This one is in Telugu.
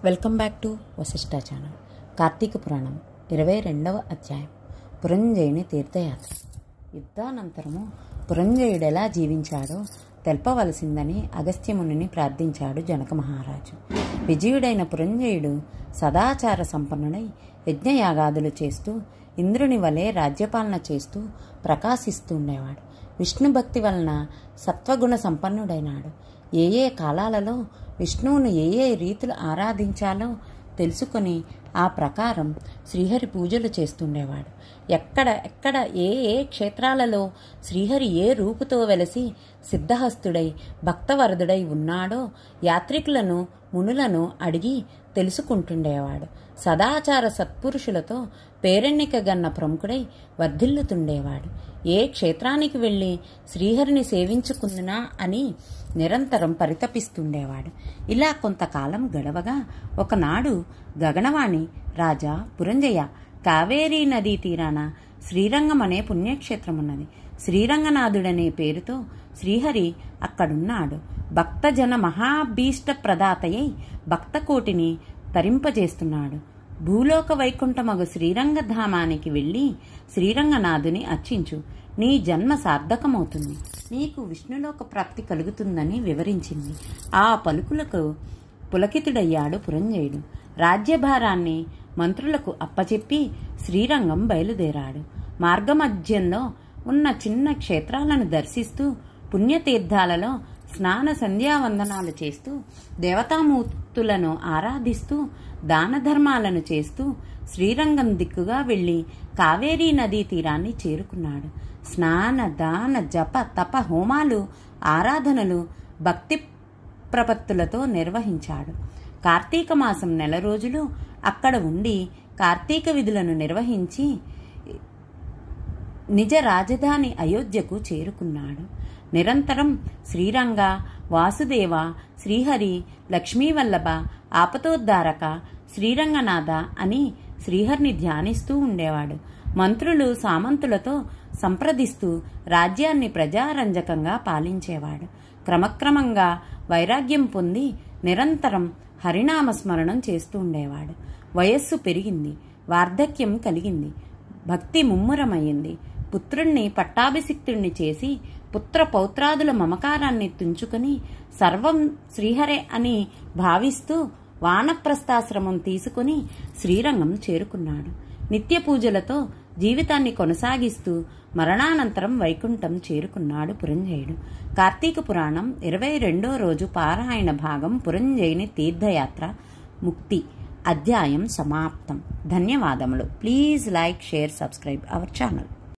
Welcome back to Vashishtha channel. Karthika Puranam 22వ అధ్యాయం పురంజయుని తీర్థయాత్ర. యుద్ధానంతరము పురంజయుడెలా జీవించాడో తెల్పవలసిందని అగస్త్యమునిని ప్రార్థించాడు జనక మహారాజు. విజయుడైన పురంజయుడు సదాచార సంపన్నుడై యజ్ఞయాగాదులు చేస్తూ ఇంద్రుని వలె రాజ్యపాలన చేస్తూ ప్రకాశిస్తుండేవాడు. విష్ణు భక్తి వలన సత్వగుణ సంపన్నుడైనాడు. ఏ ఏ కాలాలలో విష్ణువును ఏ ఏ రీతులు ఆరాధించాలో తెలుసుకొని ఆ ప్రకారం శ్రీహరి పూజలు చేస్తుండేవాడు. ఎక్కడ ఏ ఏ క్షేత్రాలలో శ్రీహరి ఏ రూపుతో వెలసి సిద్ధహస్తుడై భక్తవరదుడై ఉన్నాడో యాత్రికులను మునులను అడిగి తెలుసుకుంటుండేవాడు. సదాచార సత్పురుషులతో పేరెన్నికగన్న ప్రముఖుడై వర్ధిల్లుతుండేవాడు. ఏ క్షేత్రానికి వెళ్ళి శ్రీహరిని సేవించుకుందునా అని నిరంతరం పరితపిస్తుండేవాడు. ఇలా కొంతకాలం గడవగా ఒకనాడు గగనవాణి, రాజా పురంజయ, కావేరీ నదీ తీరాన శ్రీరంగం అనే పుణ్యక్షేత్రమున్నది. శ్రీరంగనాథుడనే పేరుతో శ్రీహరి అక్కడున్నాడు. భక్తజన మహాభీష్ట ప్రదాతయై భక్తకోటిని తరింపజేస్తున్నాడు. భూలోక వైకుంఠమగు శ్రీరంగధామానికి వెళ్ళి శ్రీరంగనాథుని అర్చించు, నీ జన్మ సార్థకమవుతుంది, నీకు విష్ణులోక ప్రాప్తి కలుగుతుందని వివరించింది. ఆ పలుకులకు పులకితుడయ్యాడు పురంజయుడు. రాజ్యభారాన్ని మంత్రులకు అప్పచెప్పి శ్రీరంగం బయలుదేరాడు. మార్గమధ్యంలో ఉన్న చిన్న క్షేత్రాలను దర్శిస్తూ పుణ్యతీర్థాలలో స్నాన సంధ్యావందనాలు చేస్తూ దేవతామూర్తులను ఆరాధిస్తూ దాన ధర్మాలను చేస్తూ శ్రీరంగం దిక్కుగా వెళ్లి కావేరీ నదీ తీరాన్ని చేరుకున్నాడు. స్నాన దాన జప తప హోమాలు ఆరాధనలు భక్తి ప్రపత్తులతో నిర్వహించాడు. కార్తీక మాసం నెల రోజులు అక్కడ ఉండి కార్తీక విధులను నిర్వహించి నిజ రాజధాని అయోధ్యకు చేరుకున్నాడు. నిరంతరం శ్రీరంగ, వాసుదేవ, శ్రీహరి, లక్ష్మీవల్లభ, ఆపతోద్ధారక, శ్రీరంగనాథ అని శ్రీహరిని ధ్యానిస్తూ ఉండేవాడు. మంత్రులు సామంతులతో సంప్రదిస్తూ రాజ్యాన్ని ప్రజారంజకంగా పాలించేవాడు. క్రమక్రమంగా వైరాగ్యం పొంది నిరంతరం హరినామస్మరణం చేస్తూ ఉండేవాడు. వయస్సు పెరిగింది, వార్ధక్యం కలిగింది, భక్తి ముమ్మరమయ్యింది. పుత్రుణ్ణి పట్టాభిషిక్తుణ్ణి చేసి పుత్ర పౌత్రాదుల మమకారాన్ని తుంచుకొని సర్వం శ్రీహరే అని భావిస్తూ వానప్రస్థాశ్రమం తీసుకుని శ్రీరంగం చేరుకున్నాడు. నిత్య పూజలతో జీవితాన్ని కొనసాగిస్తూ మరణానంతరం వైకుంఠం చేరుకున్నాడు పురంజయుడు. కార్తీక పురాణం 22వ రోజు పారాయణ భాగం పురంజయుని తీర్థయాత్ర ముక్తి అధ్యాయం సమాప్తం. ధన్యవాదములు. Please like, share, subscribe our channel.